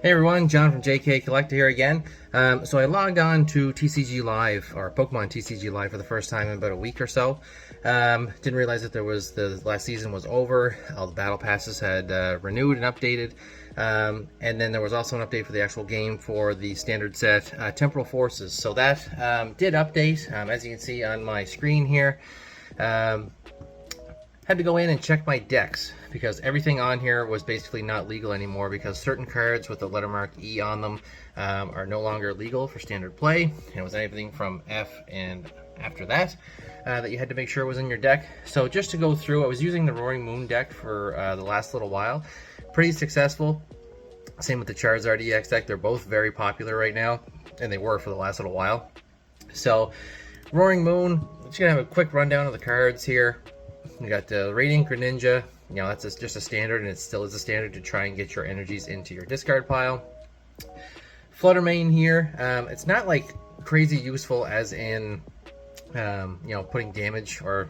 Hey everyone, John from JK Collector here again. So I logged on to TCG Live, or Pokemon TCG Live, for the first time in about a week or so. Didn't realize that the last season was over. All the battle passes had renewed and updated. And then there was also an update for the actual game for the standard set, Temporal Forces. So that did update, as you can see on my screen here. Had to go in and check my decks because everything on here was basically not legal anymore because certain cards with the letter mark E on them are no longer legal for standard play. And it was anything from F and after that that you had to make sure was in your deck. So just to go through, I was using the Roaring Moon deck for the last little while. Pretty successful. Same with the Charizard EX deck. They're both very popular right now, and they were for the last little while. So Roaring Moon, I'm just going to have a quick rundown of the cards here. We got the Radiant Greninja. You know, that's just a standard, and it still is a standard to try and get your energies into your discard pile. Flutter Mane here. It's not like crazy useful as in, you know, putting damage or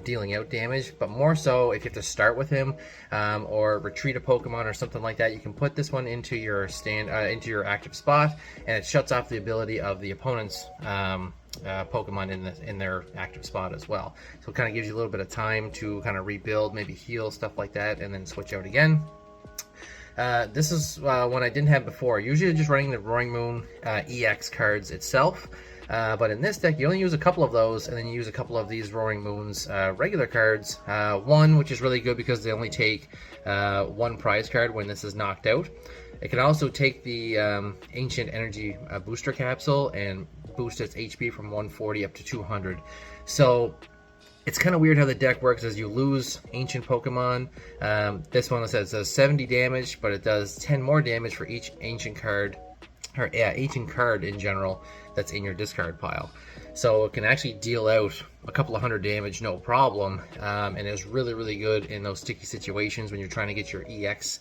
dealing out damage, but more so if you have to start with him or retreat a Pokemon or something like that. You can put this one into your into your active spot, and it shuts off the ability of the opponent's Pokemon in their active spot as well. So it kind of gives you a little bit of time to kind of rebuild, maybe heal, stuff like that, and then switch out again. This is one I didn't have before. Usually just running the Roaring Moon EX cards itself. But in this deck, you only use a couple of those, and then you use a couple of these Roaring Moon's regular cards. One, which is really good because they only take one prize card when this is knocked out. It can also take the Ancient Energy Booster Capsule and boost its HP from 140 up to 200. So it's kind of weird how the deck works as you lose Ancient Pokemon. This one says it does 70 damage, but it does 10 more damage for each Ancient card, or Ancient card in general, that's in your discard pile. So it can actually deal out a couple of hundred damage, no problem, and it's really, really good in those sticky situations when you're trying to get your EX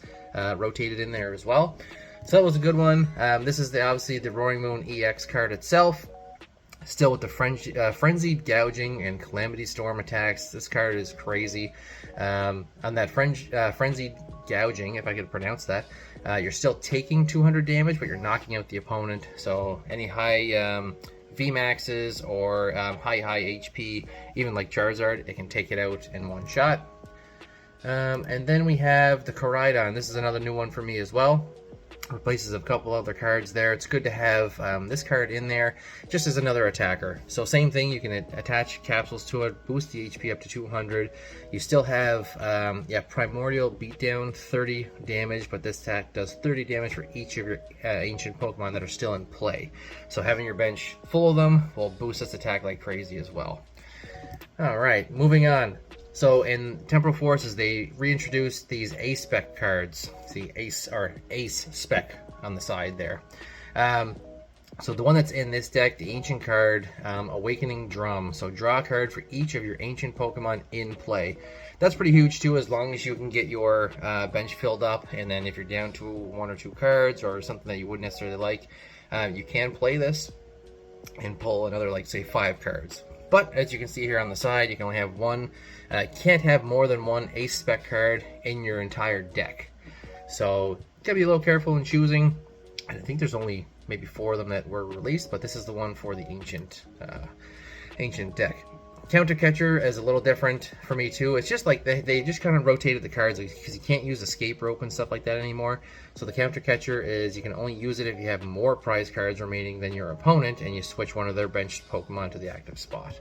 rotated in there as well. So that was a good one. This is obviously the Roaring Moon EX card itself. Still with the Frenzied Gouging and Calamity Storm attacks. This card is crazy. On that Frenzied Gouging, if I could pronounce that, you're still taking 200 damage, but you're knocking out the opponent. So any high VMAXs or high HP, even like Charizard, it can take it out in one shot. And then we have the Koraidon. This is another new one for me as well. Replaces a couple other cards there. It's good to have this card in there just as another attacker. So same thing, you can attach capsules to it, boost the HP up to 200. You still have Primordial Beatdown, 30 damage, but this attack does 30 damage for each of your ancient Pokemon that are still in play. So having your bench full of them will boost this attack like crazy as well. Alright, moving on. So in Temporal Forces, they reintroduced these Ace Spec cards. See, Ace Spec on the side there. So the one that's in this deck, the Ancient card, Awakening Drum. So draw a card for each of your Ancient Pokemon in play. That's pretty huge too, as long as you can get your bench filled up. And then if you're down to one or two cards or something that you wouldn't necessarily like, you can play this and pull another, like, say, 5 cards. But as you can see here on the side, you can only have one. Can't have more than one Ace Spec card in your entire deck. So gotta be a little careful in choosing. I think there's only maybe 4 of them that were released, but this is the one for the Ancient deck. Counter Catcher is a little different for me too. It's just like they just kind of rotated the cards because you can't use Escape Rope and stuff like that anymore. So the Counter Catcher is you can only use it if you have more prize cards remaining than your opponent and you switch one of their benched Pokemon to the active spot.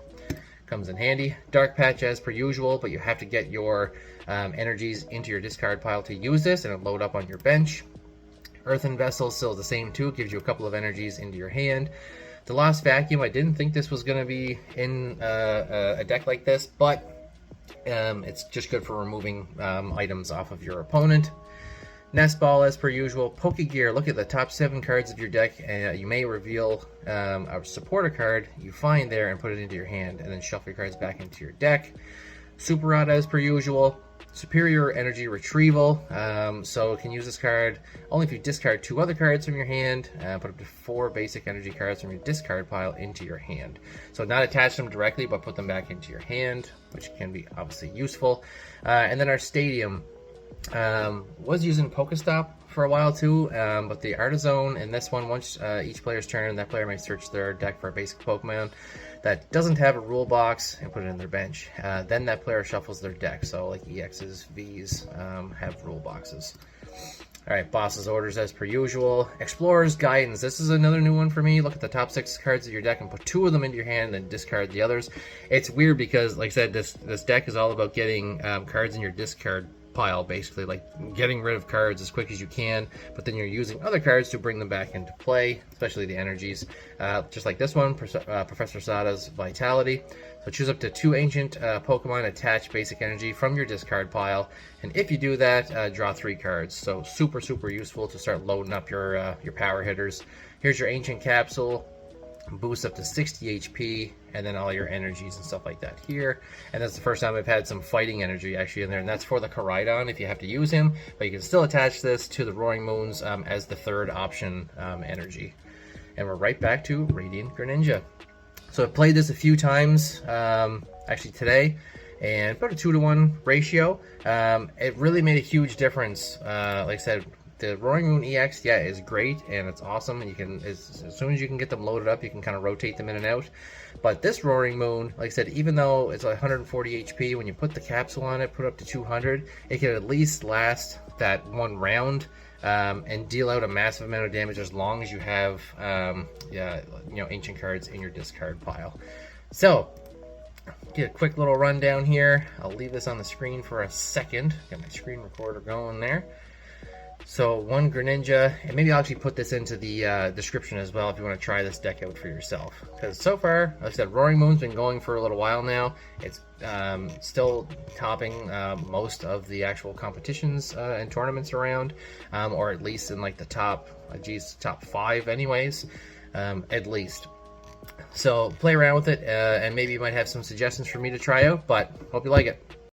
Comes in handy. Dark Patch as per usual, but you have to get your energies into your discard pile to use this, and it'll load up on your bench. Earthen Vessel still the same too. It gives you a couple of energies into your hand. The Lost Vacuum, I didn't think this was going to be in a deck like this, but it's just good for removing items off of your opponent. Nest Ball as per usual. Pokegear, look at the top 7 cards of your deck, and you may reveal a supporter card you find there and put it into your hand, and then shuffle your cards back into your deck. Super Rod as per usual. Superior Energy Retrieval, so you can use this card only if you discard 2 other cards from your hand, put up to 4 basic energy cards from your discard pile into your hand. So not attach them directly, but put them back into your hand, which can be obviously useful. And then our Stadium was using Pokestop for a while too, but the Artazon in this one, once each player's turn, that player may search their deck for a basic Pokemon that doesn't have a rule box and put it in their bench. Then that player shuffles their deck, so like EXs, Vs have rule boxes. Alright, Boss's Orders as per usual. Explorer's Guidance. This is another new one for me. Look at the top 6 cards of your deck and put 2 of them into your hand and then discard the others. It's weird because, like I said, this deck is all about getting cards in your discard pile, basically. Like getting rid of cards as quick as you can, but then you're using other cards to bring them back into play, especially the energies. Just like this one, Professor Sada's Vitality. So choose up to 2 ancient Pokemon, attach basic energy from your discard pile, and if you do that, draw 3 cards. So super useful to start loading up your power hitters. Here's your ancient capsule, boost up to 60 HP, and then all your energies and stuff like that here. And that's the first time I've had some fighting energy actually in there, and that's for the Koraidon if you have to use him, but you can still attach this to the Roaring Moons as the 3rd option energy. And we're right back to Radiant Greninja. So I've played this a few times, actually today, and about a 2-to-1 ratio. It really made a huge difference. Like I said, the Roaring Moon EX, yeah, is great and it's awesome. And you can, as soon as you can get them loaded up, you can kind of rotate them in and out. But this Roaring Moon, like I said, even though it's 140 HP, when you put the capsule on it, put up to 200, it can at least last that 1 round. And deal out a massive amount of damage as long as you have, ancient cards in your discard pile. So, get a quick little rundown here. I'll leave this on the screen for a second. Get my screen recorder going there. So, 1 Greninja, and maybe I'll actually put this into the description as well if you want to try this deck out for yourself. Because so far, like I said, Roaring Moon's been going for a little while now. It's still topping most of the actual competitions and tournaments around, or at least in like the top 5 anyways, at least. So play around with it, and maybe you might have some suggestions for me to try out, but hope you like it.